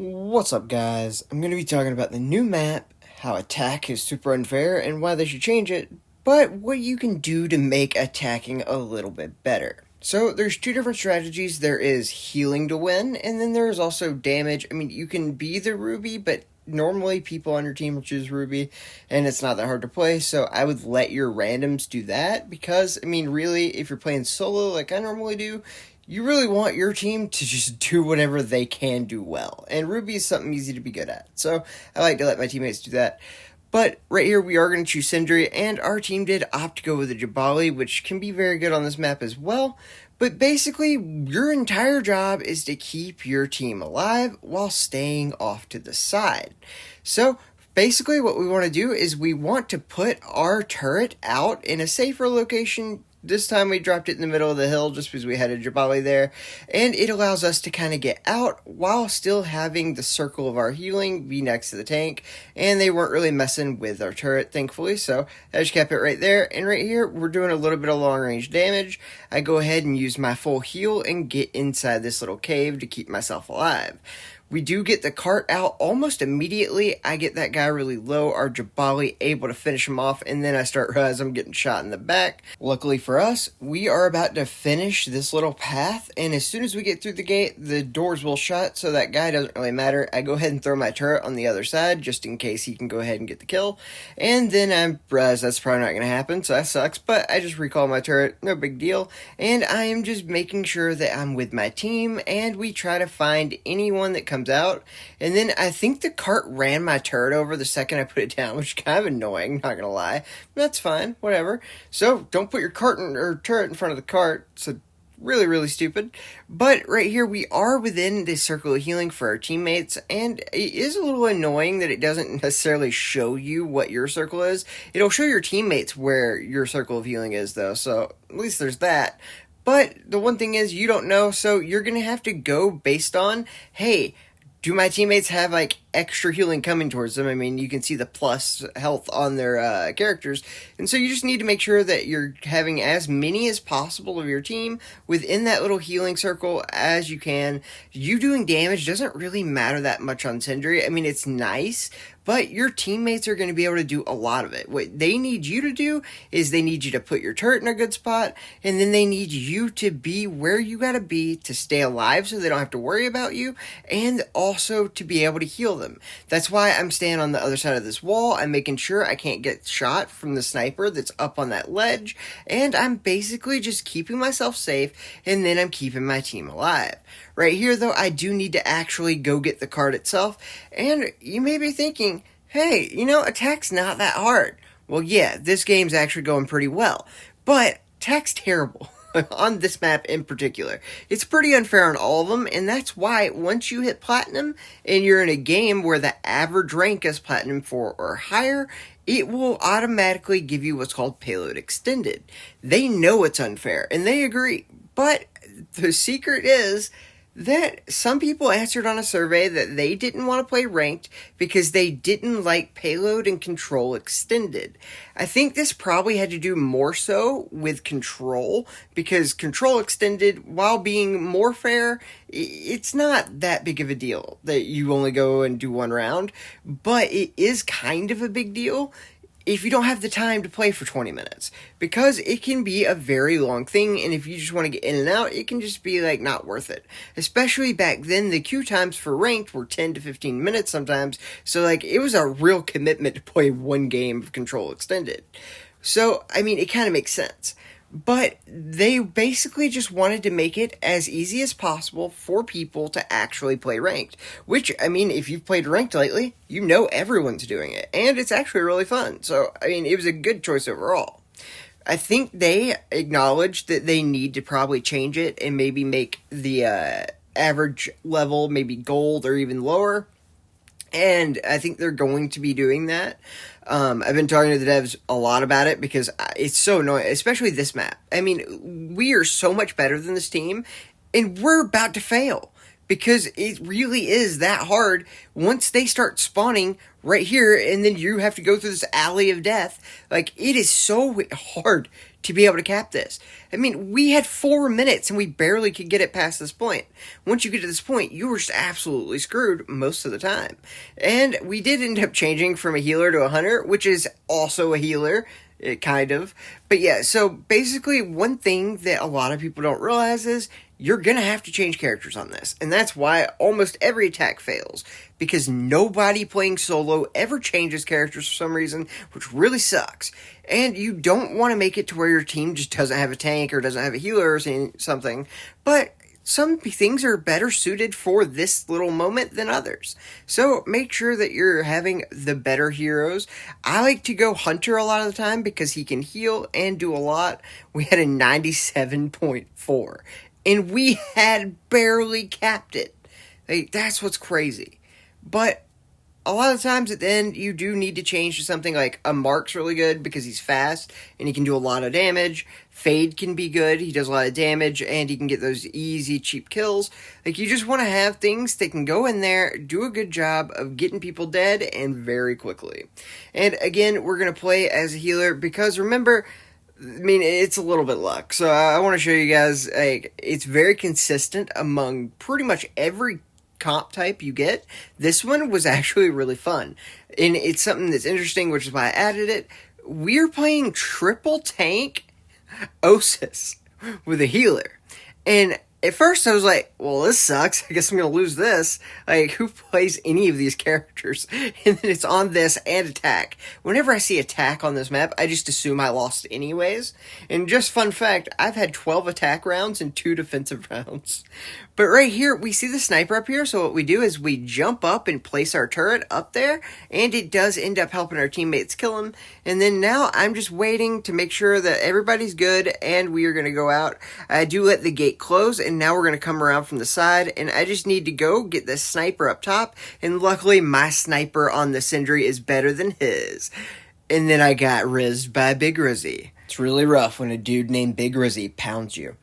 What's up, guys? I'm going to be talking about the new map, how attack is super unfair, and why they should change it, but what you can do to make attacking a little bit better. So, there's two different strategies. There is healing to win, and then there's also damage. I mean, you can be the Ruby, but normally people on your team will choose Ruby, and it's not that hard to play, so I would let your randoms do that, because, I mean, really, if you're playing solo like I normally do, you really want your team to just do whatever they can do well. And Ruby is something easy to be good at. So I like to let my teammates do that. But right here we are going to choose Sindri, and our team did opt to go with the Jabali, which can be very good on this map as well. But basically, your entire job is to keep your team alive while staying off to the side. So basically what we want to do is we want to put our turret out in a safer location. This time we dropped it in the middle of the hill just because we had a Jabali there, and it allows us to kind of get out while still having the circle of our healing be next to the tank, and they weren't really messing with our turret, thankfully, so I just kept it right there. And right here, we're doing a little bit of long-range damage. I go ahead and use my full heal and get inside this little cave to keep myself alive. We do get the cart out almost immediately. I get that guy really low, our Jabali able to finish him off, and then I start realizing I'm getting shot in the back. Luckily for us, we are about to finish this little path, and as soon as we get through the gate, the doors will shut, so that guy doesn't really matter. I go ahead and throw my turret on the other side, just in case he can go ahead and get the kill, and then I realize that's probably not going to happen, so that sucks, but I just recall my turret, no big deal, and I am just making sure that I'm with my team, and we try to find anyone that comes out, and then I think the cart ran my turret over the second I put it down, which is kind of annoying, not gonna lie. That's fine, whatever. So don't put your turret in front of the cart. So really stupid. But right here we are within this circle of healing for our teammates, and it is a little annoying that it doesn't necessarily show you what your circle is. It'll show your teammates where your circle of healing is, though, so at least there's that. But the one thing is, you don't know, so you're gonna have to go based on, hey, do my teammates have, like, extra healing coming towards them? I mean, you can see the plus health on their characters, and so you just need to make sure that you're having as many as possible of your team within that little healing circle as you can. You doing damage doesn't really matter that much on Sindri. I mean, it's nice, but your teammates are going to be able to do a lot of it. What they need you to do is they need you to put your turret in a good spot, and then they need you to be where you got to be to stay alive so they don't have to worry about you, and also to be able to heal them. That's why I'm staying on the other side of this wall. I'm making sure I can't get shot from the sniper that's up on that ledge, and I'm basically just keeping myself safe, and then I'm keeping my team alive. Right here, though, I do need to actually go get the card itself, and you may be thinking, hey, attack's not that hard. Well, yeah, this game's actually going pretty well, but attack's terrible. On this map in particular. It's pretty unfair on all of them, and that's why once you hit Platinum, and you're in a game where the average rank is Platinum 4 or higher, it will automatically give you what's called Payload Extended. They know it's unfair, and they agree, but the secret is that some people answered on a survey that they didn't want to play ranked because they didn't like Payload and Control Extended. I think this probably had to do more so with Control, because Control Extended, while being more fair, it's not that big of a deal that you only go and do one round, but it is kind of a big deal if you don't have the time to play for 20 minutes, because it can be a very long thing, and if you just want to get in and out, it can just be, like, not worth it. Especially back then, the queue times for ranked were 10 to 15 minutes sometimes, so, like, it was a real commitment to play one game of Control Extended. So, I mean, it kind of makes sense. But they basically just wanted to make it as easy as possible for people to actually play ranked. Which, I mean, if you've played ranked lately, you know everyone's doing it. And it's actually really fun. So, I mean, it was a good choice overall. I think they acknowledged that they need to probably change it and maybe make the average level maybe gold or even lower. And I think they're going to be doing that. I've been talking to the devs a lot about it because it's so annoying, especially this map. I mean, we are so much better than this team, and we're about to fail because it really is that hard once they start spawning right here, and then you have to go through this alley of death. Like, it is so hard to be able to cap this. I mean, we had 4 minutes and we barely could get it past this point. Once you get to this point, you were just absolutely screwed most of the time. And we did end up changing from a healer to a hunter, which is also a healer, kind of. But yeah, so basically one thing that a lot of people don't realize is you're going to have to change characters on this. And that's why almost every attack fails. Because nobody playing solo ever changes characters for some reason, which really sucks. And you don't want to make it to where your team just doesn't have a tank or doesn't have a healer or something. But some things are better suited for this little moment than others. So make sure that you're having the better heroes. I like to go Hunter a lot of the time because he can heal and do a lot. We had a 97.4. And we had barely capped it. Like, that's what's crazy. But a lot of times at the end, you do need to change to something like a Mark's really good because he's fast and he can do a lot of damage. Fade can be good. He does a lot of damage and he can get those easy, cheap kills. Like, you just want to have things that can go in there, do a good job of getting people dead and very quickly. And again, we're going to play as a healer because remember, I mean, it's a little bit luck. So I want to show you guys, like, it's very consistent among pretty much every comp type you get. This one was actually really fun. And it's something that's interesting, which is why I added it. We're playing triple tank Osis with a healer. And at first I was like, well, this sucks. I guess I'm going to lose this. Like, who plays any of these characters? And then it's on this and attack. Whenever I see attack on this map, I just assume I lost anyways. And just fun fact, I've had 12 attack rounds and 2 defensive rounds. But right here, we see the sniper up here, so what we do is we jump up and place our turret up there, and it does end up helping our teammates kill him. And then now I'm just waiting to make sure that everybody's good, and we are going to go out. I do let the gate close, and now we're going to come around from the side, and I just need to go get this sniper up top, and luckily my sniper on the Sentry is better than his. And then I got rizzed by Big Rizzy. It's really rough when a dude named Big Rizzy pounds you.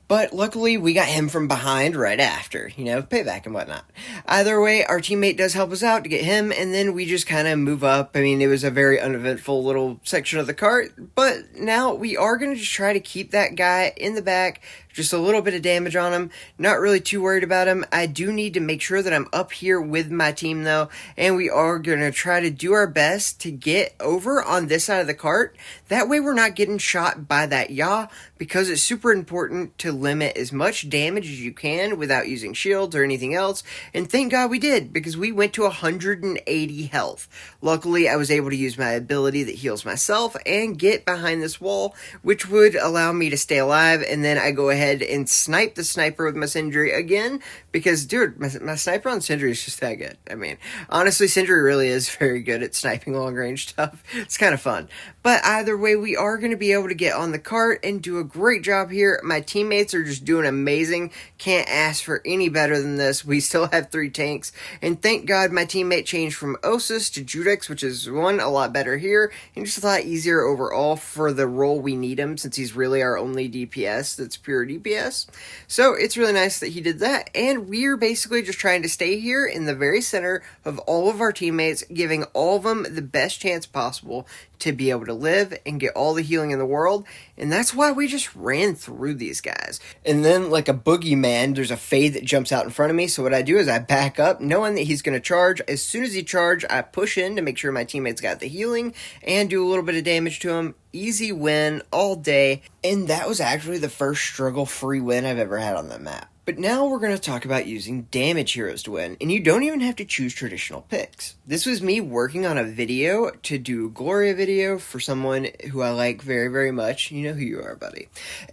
But luckily, we got him from behind right after, you know, payback and whatnot. Either way, our teammate does help us out to get him, and then we just kind of move up. I mean, it was a very uneventful little section of the cart, but now we are going to just try to keep that guy in the back, just a little bit of damage on him. Not really too worried about him. I do need to make sure that I'm up here with my team, though, and we are going to try to do our best to get over on this side of the cart. That way, we're not getting shot by that yaw, because it's super important to limit as much damage as you can without using shields or anything else. And thank God we did, because we went to 180 health. Luckily, I was able to use my ability that heals myself and get behind this wall, which would allow me to stay alive. And then I go ahead and snipe the sniper with my Sentry again, because, dude, my sniper on Sentry is just that good. I mean, honestly, Sentry really is very good at sniping long-range stuff. It's kind of fun. But either way, we are going to be able to get on the cart and do a great job here. My teammates are just doing amazing. Can't ask for any better than this. We still have 3 tanks. And thank God my teammate changed from Osis to Judex, which is, one, a lot better here, and just a lot easier overall for the role we need him, since he's really our only DPS that's pure DPS. So it's really nice that he did that. And we're basically just trying to stay here in the very center of all of our teammates, giving all of them the best chance possible to be able to live and get all the healing in the world. And that's why we just ran through these guys. And then, like a boogeyman, there's a Fade that jumps out in front of me. So what I do is I back up, knowing that he's going to charge. As soon as he charges, I push in to make sure my teammates got the healing and do a little bit of damage to him. Easy win all day. And that was actually the first struggle-free win I've ever had on the map. But now we're going to talk about using damage heroes to win, and you don't even have to choose traditional picks. This was me working on a video to do a Gloria video for someone who I like very, very much. You know who you are, buddy.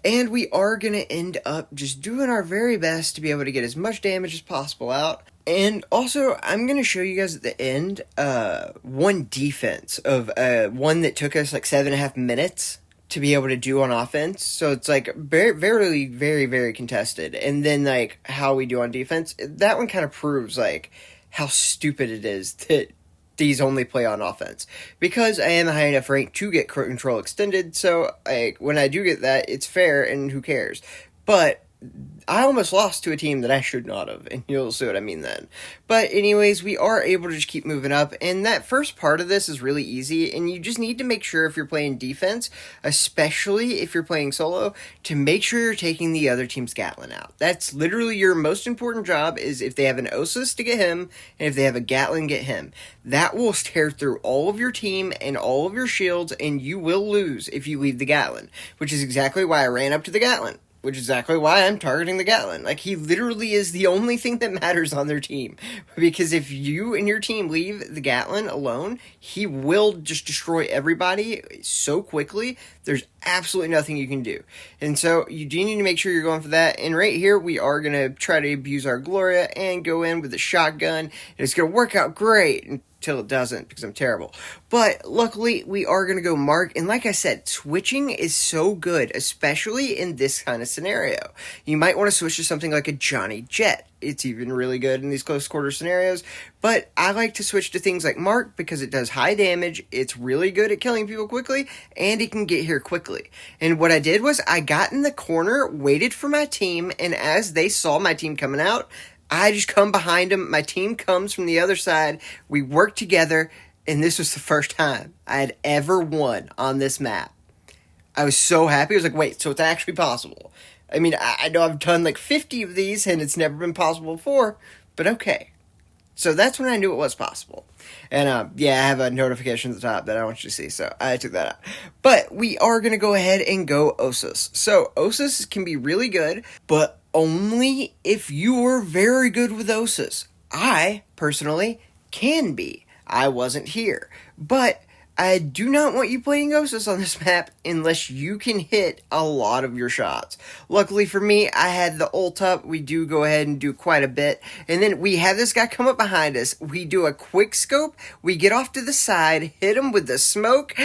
And we are going to end up just doing our very best to be able to get as much damage as possible out. And also, I'm going to show you guys at the end one defense of one that took us like 7.5 minutes to be able to do on offense. So it's like very, very contested. And then like how we do on defense, that one kind of proves like how stupid it is that these only play on offense. Because I am high enough rank to get control extended, so like when I do get that, it's fair and who cares. But I almost lost to a team that I should not have, and you'll see what I mean then. But anyways, we are able to just keep moving up, and that first part of this is really easy, and you just need to make sure if you're playing defense, especially if you're playing solo, to make sure you're taking the other team's Gatling out. That's literally your most important job, is if they have an Osus to get him, and if they have a Gatling, get him. That will tear through all of your team and all of your shields, and you will lose if you leave the Gatling, which is exactly why I ran up to the Gatling. Which is exactly why I'm targeting the Gatling. Like, he literally is the only thing that matters on their team. Because if you and your team leave the Gatling alone, he will just destroy everybody so quickly, there's absolutely nothing you can do. And so, you do need to make sure you're going for that. And right here, we are going to try to abuse our Gloria and go in with a shotgun. And it's going to work out great until it doesn't, because I'm terrible. But luckily, we are going to go Mark, and like I said, switching is so good, especially in this kind of scenario. You might want to switch to something like a Johnny Jet. It's even really good in these close quarter scenarios, but I like to switch to things like Mark because it does high damage, it's really good at killing people quickly, and it can get here quickly. And what I did was, I got in the corner, waited for my team, and as they saw my team coming out, I just come behind them, my team comes from the other side, we work together, and this was the first time I had ever won on this map. I was so happy, I was like, wait, so it's actually possible. I mean, I know I've done like 50 of these, and it's never been possible before, but okay. So that's when I knew it was possible. And yeah, I have a notification at the top that I want you to see, so I took that out. But we are going to go ahead and go Osus. So Osus can be really good, but only if you are very good with Osus. I, personally, can be. I wasn't here. But I do not want you playing Osus on this map unless you can hit a lot of your shots. Luckily for me, I had the ult up. We do go ahead and do quite a bit. And then we have this guy come up behind us. We do a quick scope. We get off to the side, hit him with the smoke,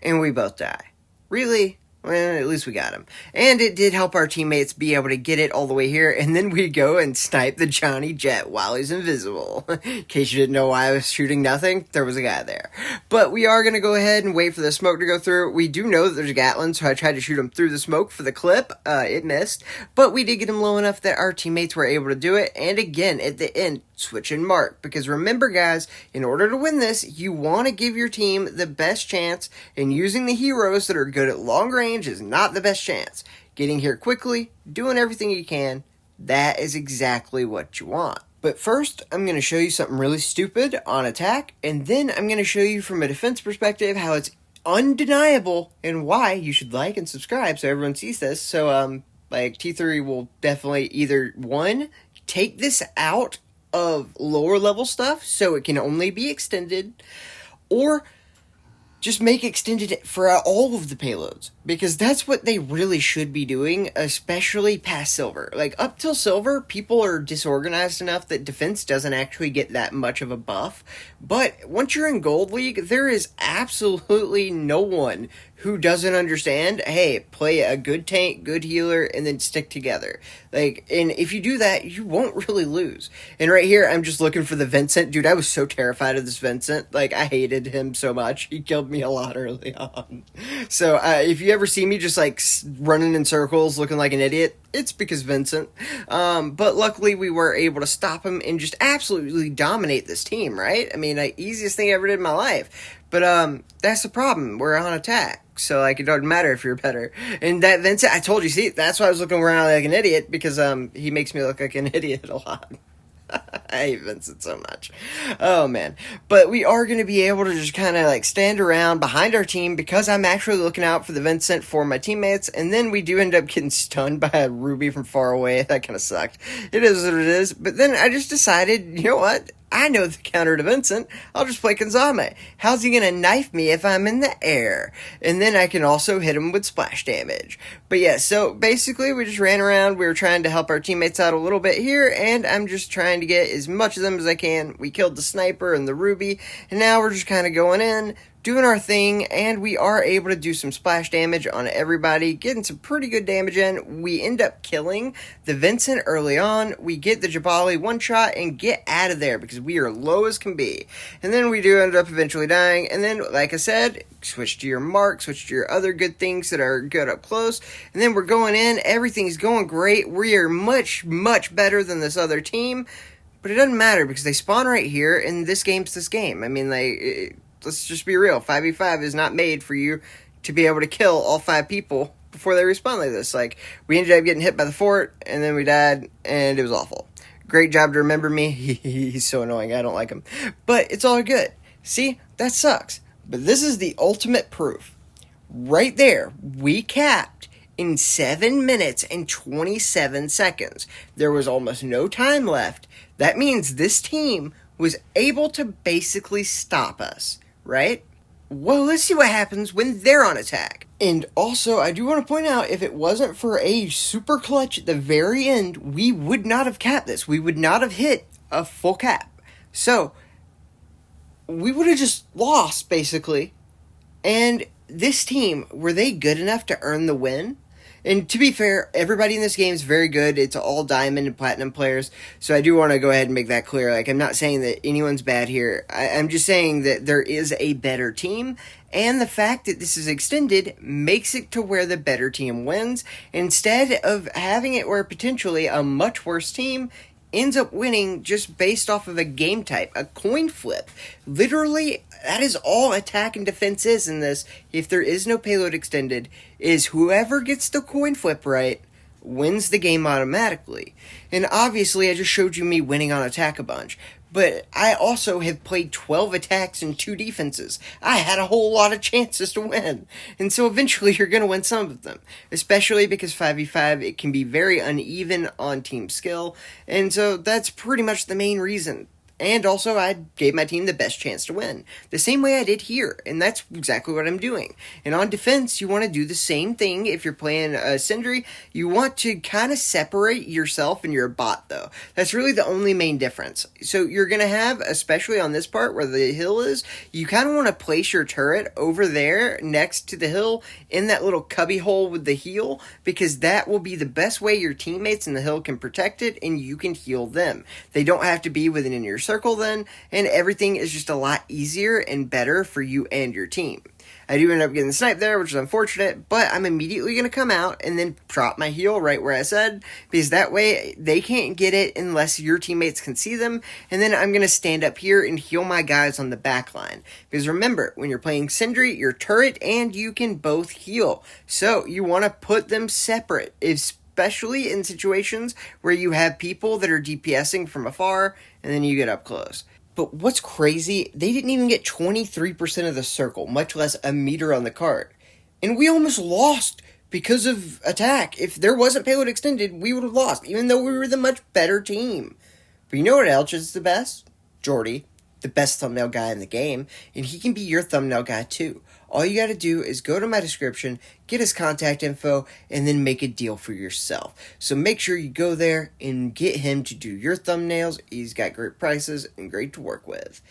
and we both die. Really? Well, at least we got him. And it did help our teammates be able to get it all the way here, and then we go and snipe the Johnny Jet while he's invisible. In case you didn't know why I was shooting nothing, there was a guy there. But we are going to go ahead and wait for the smoke to go through. We do know that there's a Gatling, so I tried to shoot him through the smoke for the clip. It missed. But we did get him low enough that our teammates were able to do it. And again, at the end, switch and Mark. Because remember, guys, in order to win this, you want to give your team the best chance, and using the heroes that are good at long range is not the best chance. Getting here quickly, doing everything you can, that is exactly what you want. But first, I'm going to show you something really stupid on attack, and then I'm going to show you from a defense perspective how it's undeniable and why you should like and subscribe so everyone sees this. So, like, T3 will definitely either, one, take this out of lower level stuff so it can only be extended, or just make extended for all of the payloads, because that's what they really should be doing, especially past silver. Like, up till silver, people are disorganized enough that defense doesn't actually get that much of a buff, but once you're in gold league, there is absolutely no one who doesn't understand, hey, play a good tank, good healer, and then stick together. Like, and if you do that, you won't really lose. And right here, I'm just looking for the Vincent. Dude, I was so terrified of this Vincent. Like, I hated him so much. He killed me a lot early on. So, if you ever see me just, like, running in circles looking like an idiot, it's because Vincent. But luckily, we were able to stop him and just absolutely dominate this team, right? I mean, the easiest thing I ever did in my life. But, that's the problem. We're on attack. So, like, it doesn't matter if you're better. And that Vincent, I told you, see, that's why I was looking around like an idiot, because, he makes me look like an idiot a lot. I hate Vincent so much. Oh, man. But we are going to be able to just kind of, like, stand around behind our team because I'm actually looking out for the Vincent for my teammates, and then we do end up getting stunned by a Ruby from far away. That kind of sucked. It is what it is. But then I just decided, you know what? I know the counter to Vincent. I'll just play Kanzame. How's he gonna knife me if I'm in the air? And then I can also hit him with splash damage. But yeah, so basically we just ran around. We were trying to help our teammates out a little bit here, and I'm just trying to get as much of them as I can. We killed the sniper and the Ruby, and now we're just kind of going in, doing our thing, and we are able to do some splash damage on everybody, getting some pretty good damage in. We end up killing the Vincent early on. We get the Jabali one shot and get out of there because we are low as can be. And then we do end up eventually dying, and then, like I said, switch to your mark, switch to your other good things that are good up close, and then we're going in. Everything's going great. We are much, much better than this other team, but it doesn't matter because they spawn right here, and this game's this game. I mean, let's just be real. 5v5 is not made for you to be able to kill all 5 people before they respawn like this. Like, we ended up getting hit by the fort, and then we died, and it was awful. Great job to remember me. He's so annoying. I don't like him. But it's all good. See? That sucks. But this is the ultimate proof. Right there, we capped in 7 minutes and 27 seconds. There was almost no time left. That means this team was able to basically stop us, right? Well, let's see what happens when they're on attack. And also, I do want to point out, if it wasn't for a super clutch at the very end, we would not have capped this. We would not have hit a full cap. So, we would have just lost, basically. And this team, were they good enough to earn the win? And to be fair, everybody in this game is very good. It's all diamond and platinum players. So I do want to go ahead and make that clear. Like, I'm not saying that anyone's bad here. I'm just saying that there is a better team. And the fact that this is extended makes it to where the better team wins, instead of having it where potentially a much worse team ends up winning just based off of a game type, a coin flip. Literally, that is all attack and defense is in this. If there is no payload extended, is whoever gets the coin flip right wins the game automatically. And obviously, I just showed you me winning on attack a bunch. But I also have played 12 attacks and 2 defenses. I had a whole lot of chances to win. And so eventually you're going to win some of them. Especially because 5v5, it can be very uneven on team skill. And so that's pretty much the main reason. And also, I gave my team the best chance to win. The same way I did here, and that's exactly what I'm doing. And on defense, you want to do the same thing if you're playing Sindri. You want to kind of separate yourself and your bot, though. That's really the only main difference. So you're going to have, especially on this part where the hill is, you kind of want to place your turret over there next to the hill in that little cubby hole with the heal, because that will be the best way your teammates in the hill can protect it, and you can heal them. They don't have to be within your circle then, and everything is just a lot easier and better for you and your team. I do end up getting sniped there, which is unfortunate, but I'm immediately going to come out and then drop my heal right where I said, because that way they can't get it unless your teammates can see them, and then I'm going to stand up here and heal my guys on the back line. Because remember, when you're playing Sindri, your turret and you can both heal, so you want to put them separate, especially in situations where you have people that are DPSing from afar, and then you get up close. But what's crazy, they didn't even get 23% of the circle, much less a meter on the card. And we almost lost because of attack. If there wasn't payload extended, we would have lost, even though we were the much better team. But you know what else is the best? Jordy, the best thumbnail guy in the game, and he can be your thumbnail guy too. All you gotta do is go to my description, get his contact info, and then make a deal for yourself. So make sure you go there and get him to do your thumbnails. He's got great prices and great to work with.